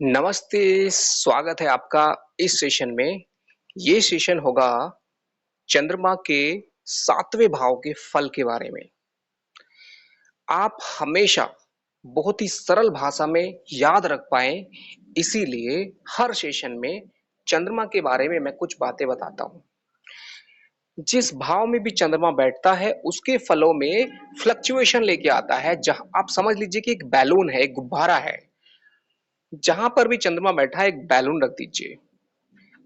नमस्ते, स्वागत है आपका इस सेशन में। ये सेशन होगा चंद्रमा के 7वें भाव के फल के बारे में। आप हमेशा बहुत ही सरल भाषा में याद रख पाएँ, इसीलिए हर सेशन में चंद्रमा के बारे में मैं कुछ बातें बताता हूँ। जिस भाव में भी चंद्रमा बैठता है, उसके फलों में फ्लक्चुएशन लेके आता है। जहाँ आप समझ लीजिए कि एक बैलून है, एक गुब्बारा है। जहाँ पर भी चंद्रमा बैठा है, एक बैलून रख दीजिए।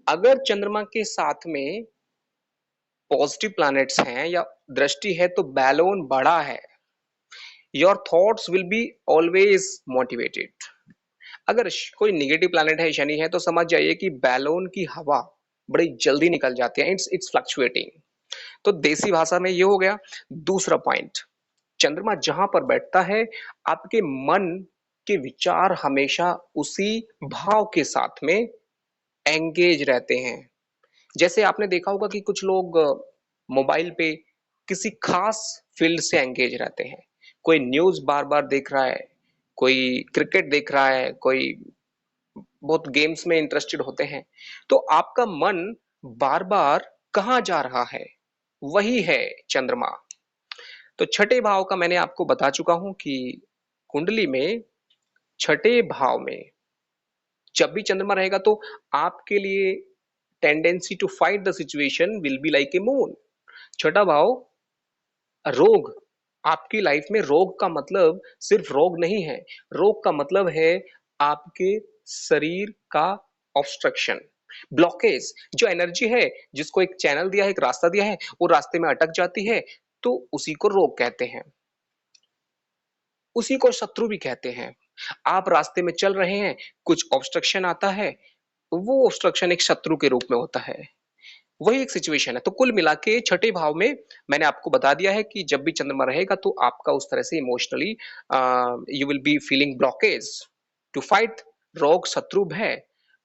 अगर चंद्रमा के साथ में पॉजिटिव प्लैनेट्स हैं या दृष्टि है तो बैलून बड़ा है। Your thoughts will be always motivated. अगर कोई निगेटिव प्लैनेट है, शनि है, तो समझ जाइए कि बैलून की हवा बड़ी जल्दी निकल जाती है। It's fluctuating. तो देसी भाषा में ये हो गया। दूसरा पॉइंट, चंद्रमा जहां पर बैठता है, आपके मन के विचार हमेशा उसी भाव के साथ में एंगेज रहते हैं। जैसे आपने देखा होगा कि कुछ लोग मोबाइल पे किसी खास फील्ड से एंगेज रहते हैं। कोई न्यूज बार बार देख रहा है, कोई क्रिकेट देख रहा है, कोई बहुत गेम्स में इंटरेस्टेड होते हैं। तो आपका मन बार बार कहाँ जा रहा है, वही है चंद्रमा। तो छठे भाव का मैंने आपको बता चुका हूं कि कुंडली में छठे भाव में जब भी चंद्रमा रहेगा तो आपके लिए tendency to fight the situation will be like a moon. छठा भाव रोग। आपकी लाइफ में रोग का मतलब सिर्फ रोग नहीं है। रोग का मतलब है आपके शरीर का ऑब्स्ट्रक्शन, ब्लॉकेज। जो एनर्जी है, जिसको एक चैनल दिया है, एक रास्ता दिया है, वो रास्ते में अटक जाती है, तो उसी को रोग कहते हैं। उसी को शत्रु भी कहते हैं। आप रास्ते में चल रहे हैं, कुछ ऑब्स्ट्रक्शन आता है, वो ऑब्स्ट्रक्शन एक शत्रु के रूप में होता है। वही एक सिचुएशन है। तो कुल मिला के छठे भाव में मैंने आपको बता दिया है कि जब भी चंद्रमा रहेगा तो आपका उस तरह से emotionally you will be feeling blockage to fight रोग, शत्रु भय।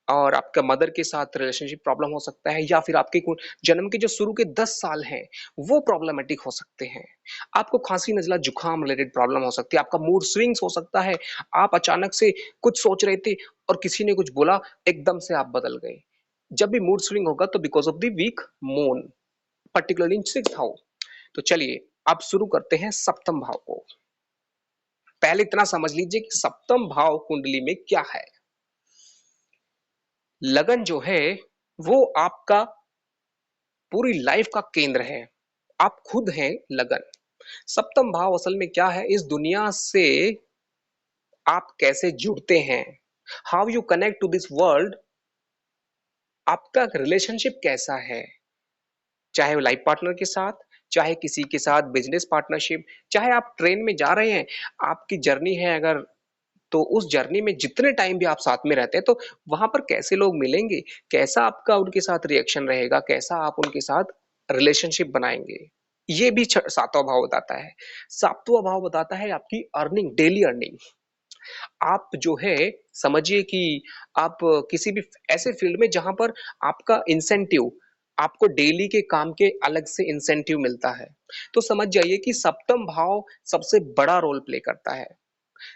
और आपका मदर के साथ रिलेशनशिप प्रॉब्लम हो सकता है, या फिर आपके जन्म के जो शुरू के 10 साल हैं वो प्रॉब्लमेटिक हो सकते हैं। आपको खांसी नजला जुकाम रिलेटेड प्रॉब्लम हो सकती है, आपका मूड स्विंग्स हो सकता है। आप अचानक से कुछ सोच रहे थे और किसी ने कुछ बोला, एकदम से आप बदल गए। जब भी मूड स्विंग होगा तो because of the weak moon, particularly in 6th house. तो चलिए अब शुरू करते हैं सप्तम भाव को। पहले इतना समझ लीजिए कि सप्तम भाव कुंडली में क्या है। लगन जो है वो आपका पूरी लाइफ का केंद्र है। आप खुद हैं लगन। सप्तम भाव असल में क्या है, इस दुनिया से आप कैसे जुड़ते हैं, how you connect to this world. आपका रिलेशनशिप कैसा है, चाहे वो लाइफ पार्टनर के साथ, चाहे किसी के साथ बिजनेस पार्टनरशिप, चाहे आप ट्रेन में जा रहे हैं, आपकी जर्नी है अगर, तो उस जर्नी में जितने टाइम भी आप साथ में रहते हैं तो वहां पर कैसे लोग मिलेंगे, कैसा आपका उनके साथ रिएक्शन रहेगा, कैसा आप उनके साथ रिलेशनशिप बनाएंगे, ये भी सातवां भाव बताता है। सातवां भाव बताता है आपकी अर्निंग, डेली अर्निंग। आप जो है समझिए कि आप किसी भी ऐसे फील्ड में जहां पर आपका इंसेंटिव, आपको डेली के काम के अलग से इंसेंटिव मिलता है, तो समझ जाइए कि सप्तम भाव सबसे बड़ा रोल प्ले करता है।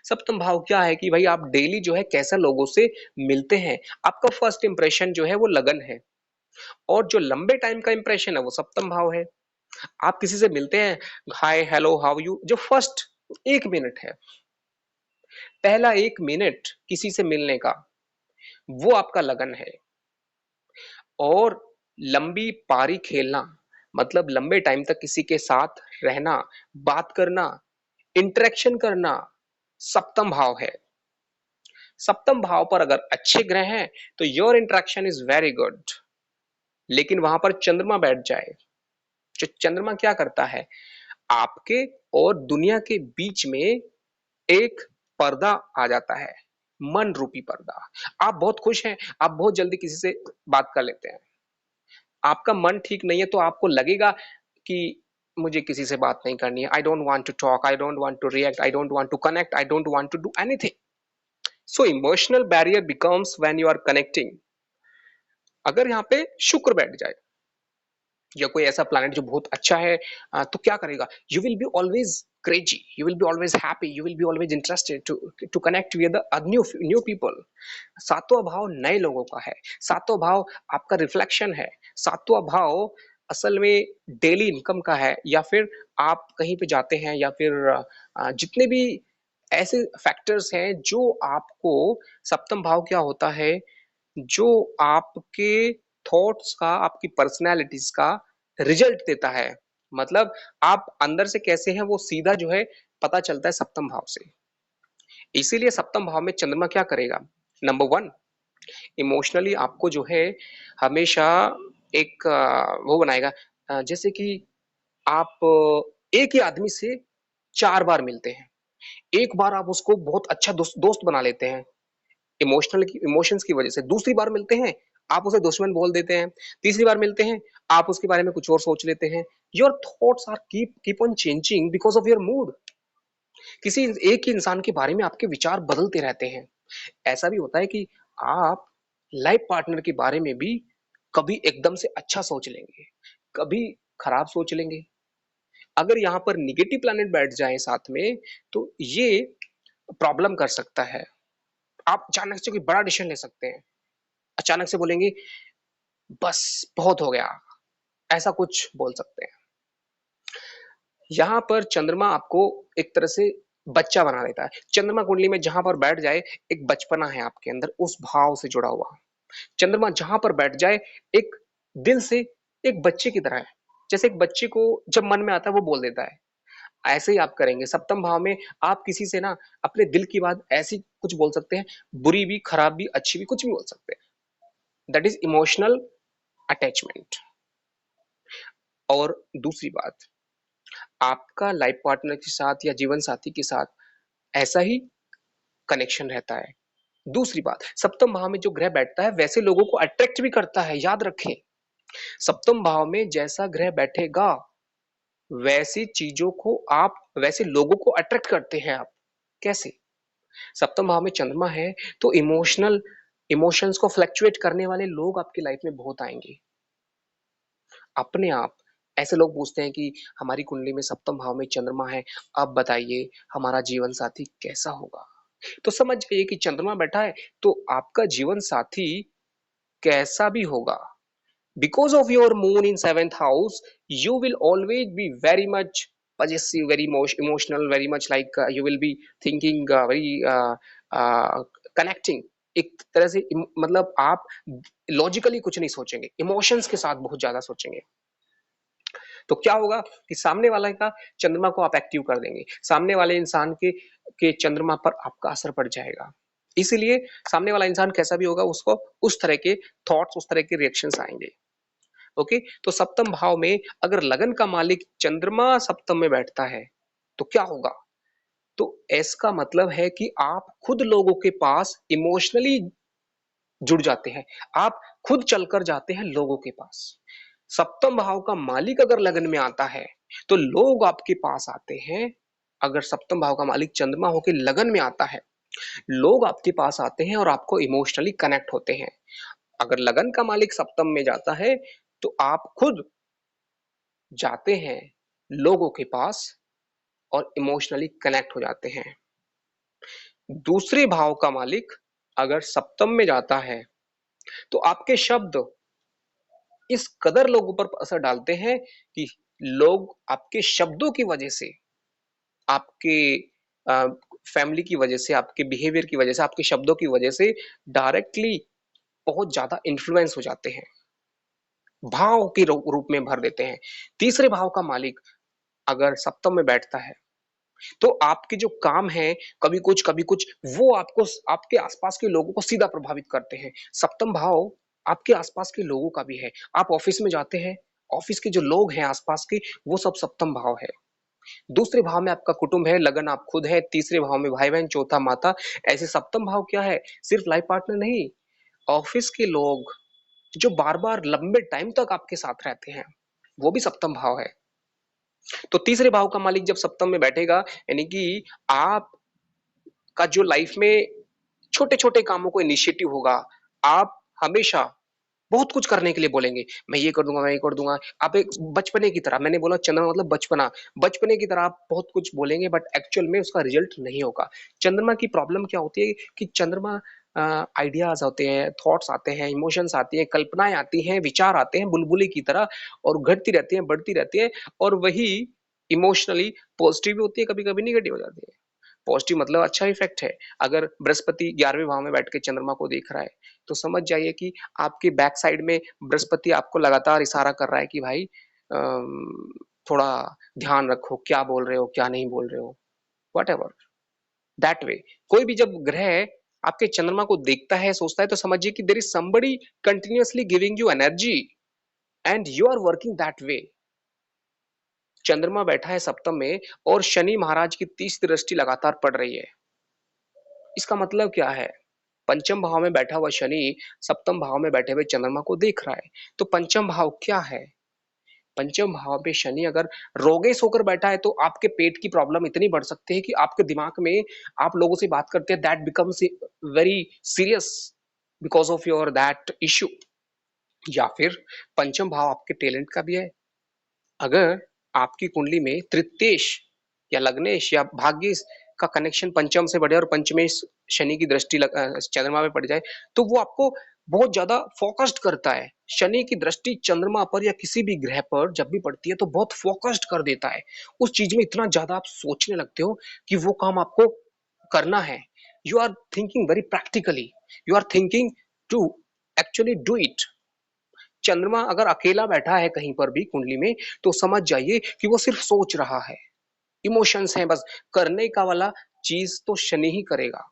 सप्तम भाव क्या है कि भाई आप डेली जो है कैसा लोगों से मिलते हैं। आपका फर्स्ट इंप्रेशन जो है वो लगन है, और जो लंबे टाइम का इंप्रेशन है वो सप्तम भाव है। आप किसी से मिलते हैं, हाय हेलो हाउ यू, जो फर्स्ट 1 मिनट है, पहला 1 मिनट किसी से मिलने का, वो आपका लगन है। और लंबी पारी खेलना, मतलब लंबे टाइम तक किसी के साथ रहना, बात करना, इंटरेक्शन करना, सप्तम भाव है। सप्तम भाव पर अगर अच्छे ग्रह हैं तो your interaction is very good. लेकिन वहां पर चंद्रमा बैठ जाए, जो चंद्रमा क्या करता है, आपके और दुनिया के बीच में एक पर्दा आ जाता है, मन रूपी पर्दा। आप बहुत खुश हैं, आप बहुत जल्दी किसी से बात कर लेते हैं। आपका मन ठीक नहीं है तो आपको लगेगा कि मुझे किसी से बात नहीं करनी है, I don't want to talk, I don't want to react, I don't want to connect, I don't want to do anything. So emotional barrier becomes when you are connecting. अगर यहाँ पे शुक्र बैठ जाए या कोई ऐसा प्लैनेट जो बहुत अच्छा है, तो क्या करेगा, you will be always crazy, you will be always happy, you will be always interested to connect with the new people. सातवां भाव नए लोगों का है। सातवां भाव आपका रिफ्लेक्शन है। सातवां भाव असल में डेली इनकम का है, या फिर आप कहीं पे जाते हैं, या फिर जितने भी ऐसे फैक्टर्स हैं जो आपको, सप्तम भाव क्या होता है, जो आपके थॉट्स का, आपकी पर्सनैलिटीज का रिजल्ट देता है। मतलब आप अंदर से कैसे हैं वो सीधा जो है पता चलता है सप्तम भाव से। इसीलिए सप्तम भाव में चंद्रमा क्या करेगा? नंबर वन, इमोशनली आपको जो है हमेशा एक वो बनाएगा। जैसे कि आप एक ही आदमी से चार बार मिलते हैं, एक बार आप उसको बहुत अच्छा दोस्त बना लेते हैं इमोशंस की वजह से, दूसरी बार मिलते हैं आप उसे दुश्मन बोल देते हैं, तीसरी बार मिलते हैं आप उसके बारे में कुछ और सोच लेते हैं। Your thoughts are keep on changing because of your mood. किसी एक ही इंसान के बारे में आपके विचार बदलते रहते हैं। ऐसा भी होता है कि आप लाइफ पार्टनर के बारे में भी कभी एकदम से अच्छा सोच लेंगे, कभी खराब सोच लेंगे। अगर यहाँ पर निगेटिव प्लैनेट बैठ जाए साथ में तो ये प्रॉब्लम कर सकता है। आप अचानक से कोई बड़ा डिसीजन ले सकते हैं, अचानक से बोलेंगे बस बहुत हो गया, ऐसा कुछ बोल सकते हैं। यहाँ पर चंद्रमा आपको एक तरह से बच्चा बना देता है। चंद्रमा कुंडली में जहां पर बैठ जाए एक बचपना है आपके अंदर, उस भाव से जुड़ा हुआ। चंद्रमा जहां पर बैठ जाए एक दिल से एक बच्चे की तरह है। जैसे एक बच्चे को जब मन में आता है वो बोल देता है, ऐसे ही आप करेंगे सप्तम भाव में। आप किसी से ना अपने दिल की बात ऐसी कुछ बोल सकते हैं, बुरी भी, खराब भी, अच्छी भी, कुछ भी बोल सकते हैं। That is emotional attachment. और दूसरी बात, आपका लाइफ पार्टनर के साथ या जीवन साथी के साथ ऐसा ही कनेक्शन रहता है। दूसरी बात, सप्तम भाव में जो ग्रह बैठता है वैसे लोगों को अट्रैक्ट भी करता है। याद रखें, सप्तम भाव में जैसा ग्रह बैठेगा वैसी चीजों को आप, वैसे लोगों को अट्रैक्ट करते हैं आप। कैसे? सप्तम भाव में चंद्रमा है तो इमोशंस को फ्लक्चुएट करने वाले लोग आपकी लाइफ में बहुत आएंगे। अपने आप ऐसे लोग पूछते हैं कि हमारी कुंडली में सप्तम भाव में चंद्रमा है, अब बताइए हमारा जीवन साथी कैसा होगा। तो समझ जाइए कि चंद्रमा बैठा है तो आपका जीवन साथी कैसा भी होगा। Because of your moon in seventh house, you will always be very much possessive, very emotional, very much like you will be thinking very uh, connecting। एक तरह से मतलब आप लॉजिकली कुछ नहीं सोचेंगे, इमोशंस के साथ बहुत ज्यादा सोचेंगे। तो क्या होगा कि सामने वाले का चंद्रमा को आप एक्टिव कर देंगे, सामने वाले इंसान के चंद्रमा पर आपका असर पड़ जाएगा। इसीलिए सामने वाला इंसान कैसा भी होगा उसको उस तरह के थॉट्स, उस तरह के रिएक्शंस आएंगे। ओके, तो सप्तम भाव में अगर लगन का मालिक चंद्रमा सप्तम में बैठता है तो क्या होगा? तो इसका मतलब है कि आप खुद लोगों के पास इमोशनली जुड़ जाते हैं, आप खुद चलकर जाते हैं लोगों के पास। सप्तम भाव का मालिक अगर लगन में आता है तो लोग आपके पास आते हैं। अगर सप्तम भाव का मालिक चंद्रमा होकर लगन में आता है, लोग आपके पास आते हैं और आपको इमोशनली कनेक्ट होते हैं। अगर लगन का मालिक सप्तम में जाता है तो आप खुद जाते हैं लोगों के पास और इमोशनली कनेक्ट हो जाते हैं। दूसरे भाव का मालिक अगर सप्तम में जाता है तो आपके शब्द इस कदर लोगों पर असर डालते हैं कि लोग आपके शब्दों की वजह से, आपके फैमिली की वजह से, आपके बिहेवियर की वजह से, आपके शब्दों की वजह से डायरेक्टली बहुत ज्यादा इन्फ्लुएंस हो जाते हैं, भाव के रूप में भर देते हैं। तीसरे भाव का मालिक अगर सप्तम में बैठता है तो आपके जो काम है, कभी कुछ वो आपको, आपके आसपास के लोगों को सीधा प्रभावित करते हैं। सप्तम भाव आपके आसपास के लोगों का भी है। आप ऑफिस में जाते हैं, ऑफिस के जो लोग हैं आसपास के, वो सब सप्तम भाव है। दूसरे भाव में आपका कुटुंब है, लगन आप खुद है, तीसरे भाव में भाई बहन, चौथा माता। ऐसे सप्तम भाव क्या है? सिर्फ लाइफ पार्टनर नहीं, ऑफिस के लोग जो बार बार लंबे टाइम तक आपके साथ रहते हैं, वो भी सप्तम भाव है। तो तीसरे भाव का मालिक जब सप्तम में बैठेगा, यानी कि आप का जो लाइफ में छोटे छोटे कामों को इनिशिएटिव होगा, आप हमेशा बहुत कुछ करने के लिए बोलेंगे, मैं ये कर दूंगा, मैं ये कर दूंगा। आप एक बचपने की तरह, मैंने बोला चंद्रमा मतलब बचपना, बचपने की तरह आप बहुत कुछ बोलेंगे, बट एक्चुअल में उसका रिजल्ट नहीं होगा। चंद्रमा की प्रॉब्लम क्या होती है कि चंद्रमा आइडियाज होते हैं, थॉट्स आते हैं, इमोशंस आती हैं, कल्पनाएं आती हैं, विचार आते हैं बुलबुली की तरह, और घटती रहती हैं, बढ़ती रहती हैं, और वही इमोशनली पॉजिटिव भी होती है, कभी कभी निगेटिव हो जाती है। पॉजिटिव मतलब अच्छा इफेक्ट है। अगर बृहस्पति 11वें भाव में बैठ के चंद्रमा को देख रहा है, तो समझ जाइए कि आपके बैक साइड में बृहस्पति आपको लगातार इशारा कर रहा है कि भाई थोड़ा ध्यान रखो, क्या बोल रहे हो, क्या नहीं बोल रहे हो, वट एवर दैट वे। कोई भी जब ग्रह आपके चंद्रमा को देखता है, सोचता है, तो समझिए कि there is somebody continuously giving you energy and you are working that way. चंद्रमा बैठा है सप्तम में, और शनि महाराज की 30वीं दृष्टि लगातार पड़ रही है। इसका मतलब क्या है? पंचम भाव में बैठा हुआ शनि सप्तम भाव में बैठे हुए चंद्रमा को देख रहा है। तो पंचम भाव क्या है? पंचम भाव पे शनि अगर रोगेश होकर बैठा है, तो आपके पेट की प्रॉब्लम इतनी बढ़ सकती है कि आपके दिमाग में, आप लोगों से बात करते हैं, that becomes very serious because of your that issue. या फिर पंचम भाव आपके टैलेंट का भी है। अगर आपकी कुंडली में तृतीयेश या लग्नेश या भाग्येश का कनेक्शन पंचम से बढ़े, और पंचमेश शनि की दृष्टि चंद्रमा में पड़ जाए, तो वो आपको बहुत ज्यादा फोकस्ड करता है। शनि की दृष्टि चंद्रमा पर या किसी भी ग्रह पर जब भी पड़ती है, तो बहुत फोकस्ड कर देता है। उस चीज में इतना ज्यादा आप सोचने लगते हो कि वो काम आपको करना है। You are thinking very practically, you are thinking to actually do it. चंद्रमा अगर अकेला बैठा है कहीं पर भी कुंडली में, तो समझ जाइए कि वो सिर्फ सोच रहा है, इमोशंस हैं बस। करने का वाला चीज तो शनि ही करेगा।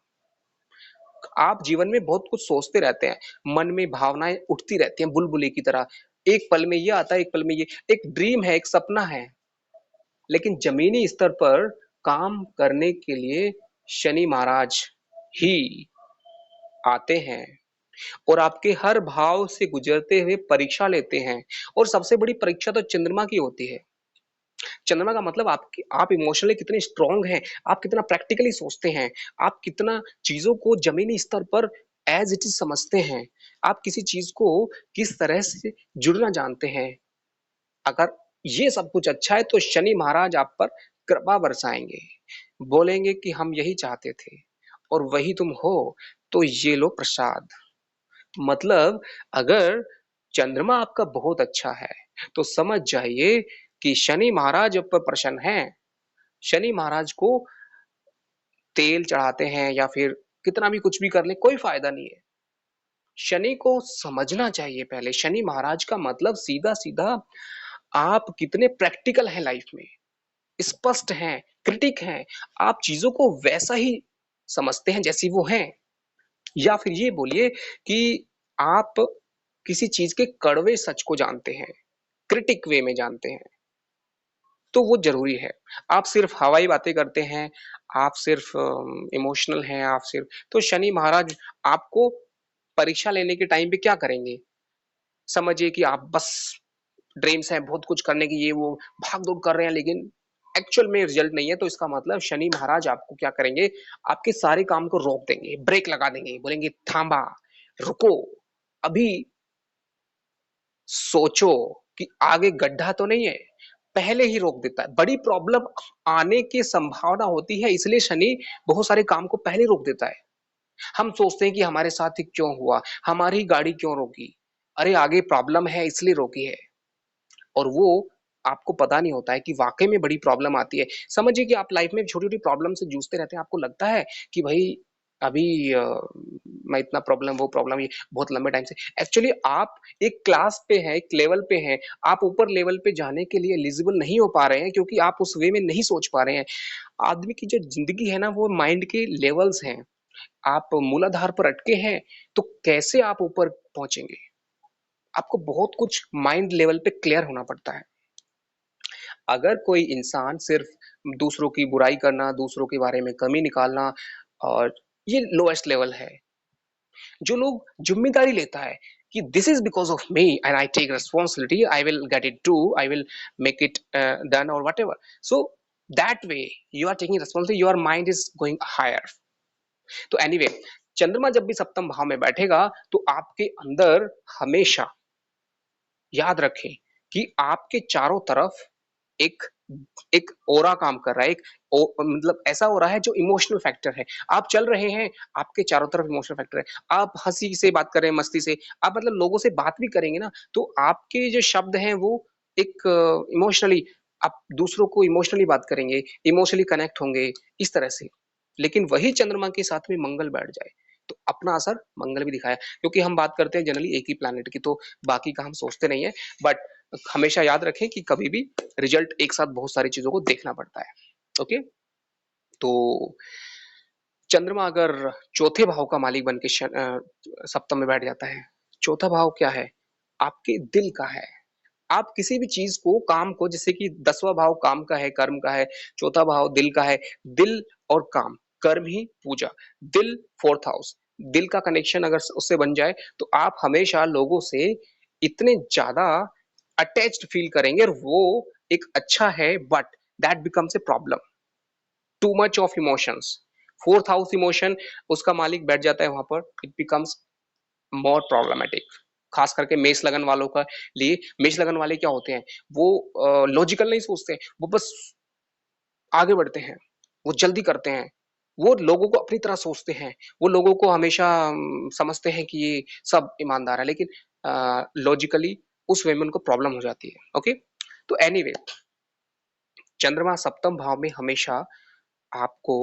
आप जीवन में बहुत कुछ सोचते रहते हैं, मन में भावनाएं उठती रहती हैं बुलबुली की तरह। एक पल में ये आता है, एक पल में ये, एक ड्रीम है, एक सपना है। लेकिन जमीनी स्तर पर काम करने के लिए शनि महाराज ही आते हैं, और आपके हर भाव से गुजरते हुए परीक्षा लेते हैं। और सबसे बड़ी परीक्षा तो चंद्रमा की होती है। चंद्रमा का मतलब आपकी, आप इमोशनली कितने स्ट्रांग हैं, आप कितना प्रैक्टिकली सोचते हैं, आप कितना चीजों को जमीनी स्तर पर एज इट इज समझते हैं, आप किसी चीज को किस तरह से जुड़ना जानते हैं। अगर ये सब कुछ अच्छा है, तो शनि महाराज आप पर कृपा बरसाएंगे, बोलेंगे कि हम यही चाहते थे और वही तुम हो, तो ये लो प्रसाद। मतलब अगर चंद्रमा आपका बहुत अच्छा है, तो समझ जाइए कि शनि महाराज आप पर प्रसन्न हैं। शनि महाराज को तेल चढ़ाते हैं या फिर कितना भी कुछ भी कर ले, कोई फायदा नहीं है। शनि को समझना चाहिए पहले। शनि महाराज का मतलब सीधा सीधा, आप कितने प्रैक्टिकल हैं लाइफ में, स्पष्ट हैं, क्रिटिक हैं, आप चीजों को वैसा ही समझते हैं जैसी वो हैं। या फिर ये बोलिए कि आप किसी चीज के कड़वे सच को जानते हैं, क्रिटिक वे में जानते हैं, तो वो जरूरी है। आप सिर्फ हवाई बातें करते हैं, आप सिर्फ इमोशनल हैं, आप सिर्फ, तो शनि महाराज आपको परीक्षा लेने के टाइम पे क्या करेंगे? समझिए कि आप बस ड्रीम्स हैं बहुत कुछ करने की, ये वो भाग दौड़ कर रहे हैं, लेकिन एक्चुअल में रिजल्ट नहीं है, तो इसका मतलब शनि महाराज आपको क्या करेंगे? आपके सारे काम को रोक देंगे, ब्रेक लगा देंगे, बोलेंगे थांबा, रुको, अभी सोचो कि आगे गड्ढा तो नहीं है। पहले ही रोक देता है। बड़ी प्रॉब्लम आने की संभावना होती है, इसलिए शनि बहुत सारे काम को पहले रोक देता है। हम सोचते हैं कि हमारे साथ ही क्यों हुआ, हमारी गाड़ी क्यों रोकी, अरे आगे प्रॉब्लम है इसलिए रोकी है। और वो आपको पता नहीं होता है कि वाकई में बड़ी प्रॉब्लम आती है। समझिए कि आप लाइफ में छोटी छोटी प्रॉब्लम से जूझते रहते हैं, आपको लगता है कि भाई अभी मैं इतना प्रॉब्लम, वो प्रॉब्लम, ये बहुत लंबे टाइम से। एक्चुअली आप एक क्लास पे हैं, एक लेवल पे हैं, आप ऊपर लेवल पे जाने के लिए एलिजिबल नहीं हो पा रहे हैं, क्योंकि आप उस वे में नहीं सोच पा रहे हैं। आदमी की जो जिंदगी है ना, वो माइंड के लेवल्स हैं। आप मूलाधार पर अटके हैं, तो कैसे आप ऊपर पहुंचेंगे? आपको बहुत कुछ माइंड लेवल पे क्लियर होना पड़ता है। अगर कोई इंसान सिर्फ दूसरों की बुराई करना, दूसरों के बारे में कमी निकालना, और ये लोएस्ट लेवल है। जो लोग जिम्मेदारी लेता है कि this is because of me and I take responsibility, I will get it do, I will make it done और whatever, so that way you are taking responsibility, your mind is going higher. तो anyway, चंद्रमा जब भी सप्तम भाव में बैठेगा तो आपके अंदर हमेशा याद रखें कि आपके चारों तरफ एक एक ऑरा काम कर रहा है, मतलब ऐसा हो रहा है जो इमोशनल फैक्टर है। आप चल रहे हैं, आपके चारों तरफ इमोशनल फैक्टर है। आप हंसी से बात कर रहे हैं, मस्ती से, आप मतलब लोगों से बात भी करेंगे ना, तो आपके जो शब्द हैं वो एक इमोशनली, आप दूसरों को इमोशनली बात करेंगे, इमोशनली कनेक्ट होंगे, इस तरह से। लेकिन वही चंद्रमा के साथ में मंगल बैठ जाए तो अपना असर मंगल भी दिखाया, क्योंकि हम बात करते हैं जनरली एक ही प्लैनेट की, तो बाकी का हम सोचते नहीं है। बट हमेशा याद रखें कि कभी भी रिजल्ट एक साथ बहुत सारी चीजों को देखना पड़ता है। ओके, तो चंद्रमा अगर चौथे भाव का मालिक बन के सप्तम में बैठ जाता है, चौथा भाव क्या है? आपके दिल का है। आप किसी भी चीज को, काम को, जैसे कि 10वां भाव काम का है, कर्म का है, चौथा भाव दिल का है। दिल और काम, कर्म ही पूजा। दिल, फोर्थ हाउस, दिल का कनेक्शन अगर उससे बन जाए तो आप हमेशा लोगों से इतने ज्यादा अटैच्ड फील करेंगे, और वो एक अच्छा है, but that becomes a problem. Too much of emotions, fourth house emotion, उसका मालिक बैठ जाता है वहां पर, इट बिकम्स मोर प्रॉब्लमेटिक। खास करके मेष लगन वालों का लिए। मेष लगन वाले क्या होते हैं, वो लॉजिकल नहीं सोचते, वो बस आगे बढ़ते हैं, वो जल्दी करते हैं, वो लोगों को अपनी तरह सोचते हैं, वो लोगों को हमेशा समझते हैं कि ये सब ईमानदार है, लेकिन लॉजिकली उस वे में उनको प्रॉब्लम हो जाती है। ओके, तो एनीवे, चंद्रमा सप्तम भाव में हमेशा आपको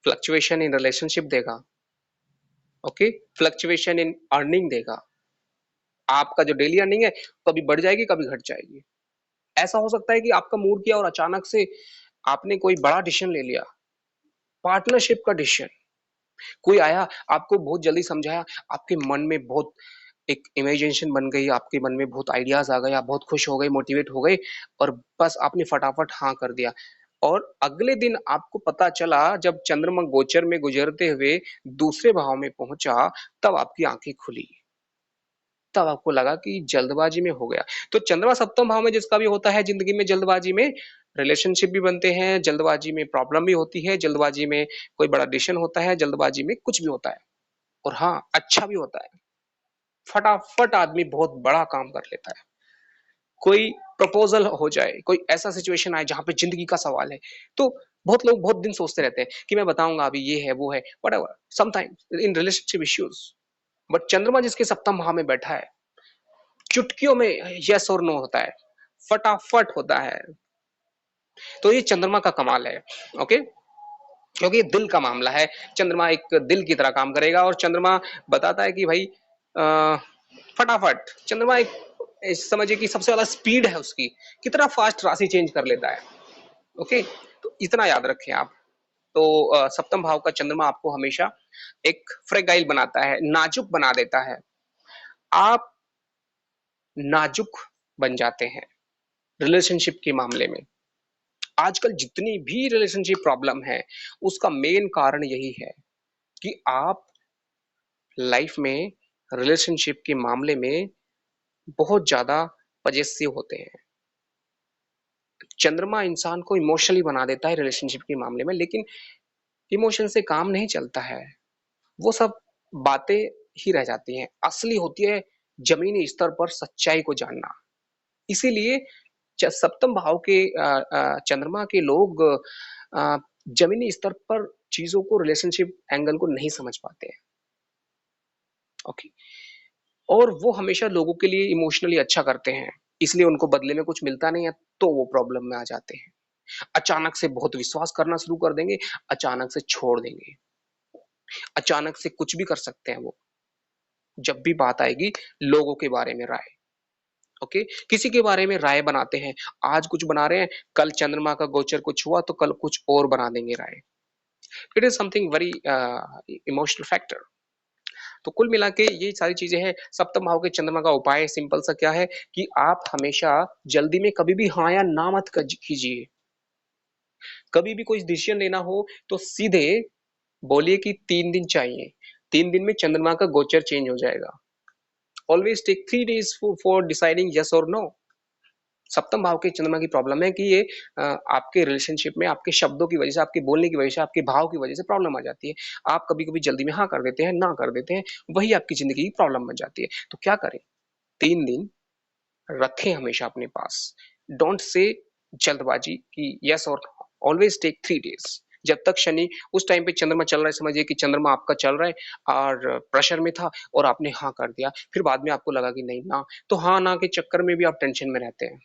फ्लक्चुएशन इन रिलेशनशिप देगा। ओके, फ्लक्चुएशन इन अर्निंग देगा। आपका जो डेली अर्निंग है कभी बढ़ जाएगी, कभी घट जाएगी। ऐसा हो सकता है कि आपका मूड किया और अचानक से आपने कोई बड़ा डिसीजन ले लिया, पार्टनरशिप का डिसीजन। कोई आया, आपको बहुत जल्दी समझाया, आपके मन में बहुत एक इमेजिनेशन बन गई, आपके मन में बहुत आइडियाज आ गए, आप बहुत खुश हो गए, मोटिवेट हो गए, और बस आपने फटाफट हाँ कर दिया। और अगले दिन आपको पता चला, जब चंद्रमा गोचर में गुजरते हुए दूसरे भाव में पहुंचा, तब आपकी आंखें खुली, तब आपको लगा कि जल्दबाजी में हो गया। तो चंद्रमा सप्तम भाव में जिसका भी होता है, जिंदगी में जल्दबाजी में रिलेशनशिप भी बनते हैं, जल्दबाजी में प्रॉब्लम भी होती है, जल्दबाजी में कोई बड़ा डिसीजन होता है, जल्दबाजी में कुछ भी होता है। और हाँ, अच्छा भी होता है, फटाफट आदमी बहुत बड़ा काम कर लेता है। कोई प्रपोजल हो जाए, कोई ऐसा सिचुएशन आए जहां पे जिंदगी का सवाल है, तो बहुत लोग बहुत दिन सोचते रहते हैं कि मैं बताऊंगा, अभी ये है वो है, what sometimes in relationship issues. But चंद्रमा जिसके सप्तम भाव में बैठा है, चुटकियों में यस और नो होता है, फटाफट होता है। तो ये चंद्रमा का कमाल है। ओके, क्योंकि ये दिल का मामला है, चंद्रमा एक दिल की तरह काम करेगा, और चंद्रमा बताता है कि भाई फटाफट, चंद्रमा एक समझिए कि सबसे ज्यादा स्पीड है उसकी, कितना फास्ट राशि चेंज कर लेता है। ओके, तो इतना याद रखें आप। तो सप्तम भाव का चंद्रमा आपको हमेशा एक फ्रेगाइल बनाता है, नाजुक बना देता है। आप नाजुक बन जाते हैं रिलेशनशिप के मामले में। आजकल जितनी भी रिलेशनशिप प्रॉब्लम है, उसका मेन कारण यही है कि आप लाइफ में रिलेशनशिप के मामले में बहुत ज्यादा पजेसिव होते हैं। चंद्रमा इंसान को इमोशनली बना देता है रिलेशनशिप के मामले में, लेकिन इमोशन से काम नहीं चलता है, वो सब बातें ही रह जाती हैं। असली होती है जमीनी स्तर पर सच्चाई को जानना। इसीलिए सप्तम भाव के चंद्रमा के लोग जमीनी स्तर पर चीजों को, रिलेशनशिप एंगल को नहीं समझ पाते हैं। ओके, और वो हमेशा लोगों के लिए इमोशनली अच्छा करते हैं, इसलिए उनको बदले में कुछ मिलता नहीं है, तो वो प्रॉब्लम में आ जाते हैं। अचानक से बहुत विश्वास करना शुरू कर देंगे, अचानक से छोड़ देंगे, अचानक से कुछ भी कर सकते हैं वो, जब भी बात आएगी लोगों के बारे में राय। ओके, किसी के बारे में राय बनाते हैं, आज कुछ बना रहे हैं, कल चंद्रमा का गोचर कुछ हुआ तो कल कुछ और बना देंगे राय। It is something very emotional factor. तो कुल मिला के ये सारी चीजें हैं। सप्तम भाव के चंद्रमा का उपाय सिंपल सा क्या है कि आप हमेशा जल्दी में कभी भी हाँ या ना मत कीजिए। कभी भी कोई डिसीजन लेना हो तो सीधे बोलिए कि 3 दिन चाहिए, 3 दिन में चंद्रमा का गोचर चेंज हो जाएगा। Always take 3 days for deciding yes और नो। सप्तम भाव के चंद्रमा की प्रॉब्लम है कि ये आपके रिलेशनशिप में आपके शब्दों की वजह से, आपके बोलने की वजह से, आपके भाव की वजह से प्रॉब्लम आ जाती है। आप कभी-कभी जल्दी में हाँ कर देते हैं, ना कर देते हैं, वही आपकी ज़िंदगी की प्रॉब्लम बन जाती है। तो क्या करें? 3 दिन रखें हमेशा अपने पास। डोंट से जल्दबाजी कि यस और ऑलवेज टेक 3 डेज़। जब तक शनि उस टाइम पे चंद्रमा चल रहा है, समझिए कि चंद्रमा आपका चल रहा है और प्रेशर में था और आपने हाँ कर दिया। फिर बाद में आपको लगा कि नहीं ना, तो हाँ, ना के चक्कर में भी आप टेंशन में रहते हैं।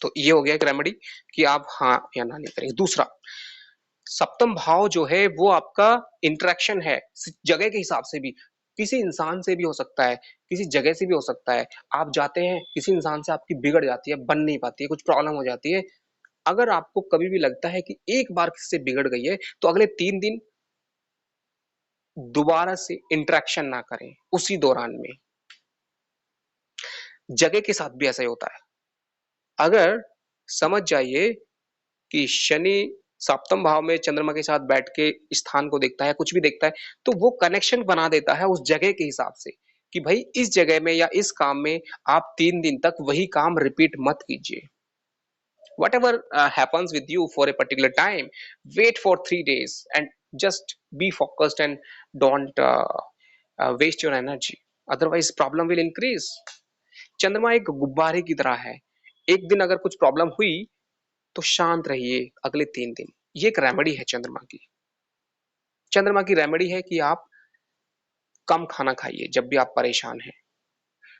तो ये हो गया एक रेमेडी कि आप हाँ या ना नहीं करेंगे। दूसरा, सप्तम भाव जो है वो आपका इंटरेक्शन है, जगह के हिसाब से भी, किसी इंसान से भी हो सकता है, किसी जगह से भी हो सकता है। आप जाते हैं, किसी इंसान से आपकी बिगड़ जाती है, बन नहीं पाती है, कुछ प्रॉब्लम हो जाती है। अगर आपको कभी भी लगता है कि एक बार किसी से बिगड़ गई है, तो अगले 3 दिन दोबारा से इंटरेक्शन ना करें, उसी दौरान में। जगह के साथ भी ऐसा ही होता है। अगर समझ जाइए कि शनि सप्तम भाव में चंद्रमा के साथ बैठ के स्थान को देखता है, कुछ भी देखता है, तो वो कनेक्शन बना देता है उस जगह के हिसाब से कि भाई इस जगह में या इस काम में आप 3 दिन तक वही काम रिपीट मत कीजिए। Whatever happens with you for a particular time, wait for 3 days and just be focused and don't waste your energy. Otherwise, problem will increase. चंद्रमा एक गुब्बारे की तरह है। एक दिन अगर कुछ प्रॉब्लम हुई तो शांत रहिए अगले 3 दिन। ये एक रेमेडी है चंद्रमा की। चंद्रमा की रेमेडी है कि आप कम खाना खाइए जब भी आप परेशान हैं।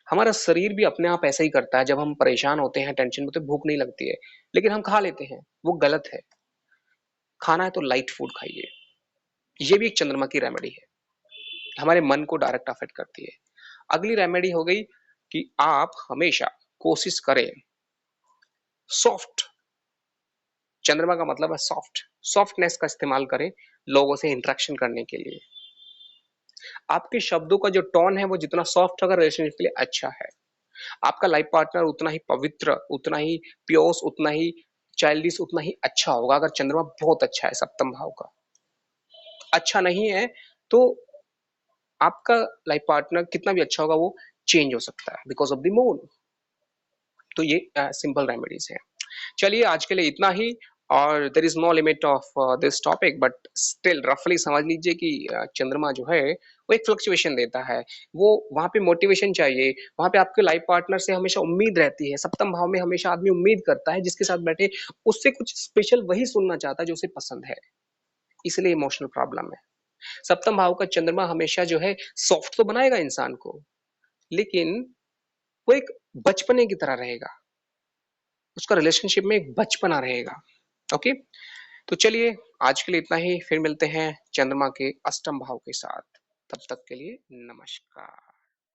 हमारा शरीर भी अपने आप ऐसा ही करता है, जब हम परेशान होते हैं, टेंशन में होते हैं, भूख नहीं लगती है, लेकिन हम खा लेते हैं, वो गलत है। खाना है तो लाइट फूड खाइए। ये भी एक चंद्रमा की रेमेडी है, हमारे मन को डायरेक्ट अफेक्ट करती है। अगली रेमेडी हो गई कि आप हमेशा कोशिश करें सॉफ्ट, चंद्रमा का मतलब है सॉफ्ट, सॉफ्टनेस का इस्तेमाल करें लोगों से इंटरेक्शन करने के लिए। आपके शब्दों का जो टोन है वो जितना सॉफ्ट होगा रिलेशनशिप के लिए अच्छा है। आपका लाइफ पार्टनर उतना ही पवित्र, उतना ही प्योर, उतना ही चाइल्डिश, उतना ही अच्छा होगा अगर चंद्रमा बहुत अच्छा है सप्तम भाव का। अच्छा नहीं है तो आपका लाइफ पार्टनर कितना भी अच्छा होगा वो चेंज हो सकता है बिकॉज ऑफ द मून। तो ये सिंपल रेमेडीज हैं। चलिए आज के लिए इतना ही। और there is no limit of this topic but still रफली समझ लीजिए कि चंद्रमा जो है वो एक फ्लक्चुएशन देता है। वो वहां पे मोटिवेशन चाहिए, वहां पे आपके लाइफ पार्टनर से हमेशा उम्मीद रहती है। सप्तम भाव में हमेशा आदमी उम्मीद करता है जिसके साथ बैठे उससे कुछ स्पेशल वही सुनना चाहता है जो उसे पसंद है, इसलिए इमोशनल प्रॉब्लम है। सप्तम भाव का चंद्रमा हमेशा जो है सॉफ्ट तो बनाएगा इंसान को, लेकिन वो एक बचपने की तरह रहेगा, उसका रिलेशनशिप में एक बचपना रहेगा। ओके, तो चलिए आज के लिए इतना ही, फिर मिलते हैं चंद्रमा के अष्टम भाव के साथ। तब तक के लिए नमस्कार।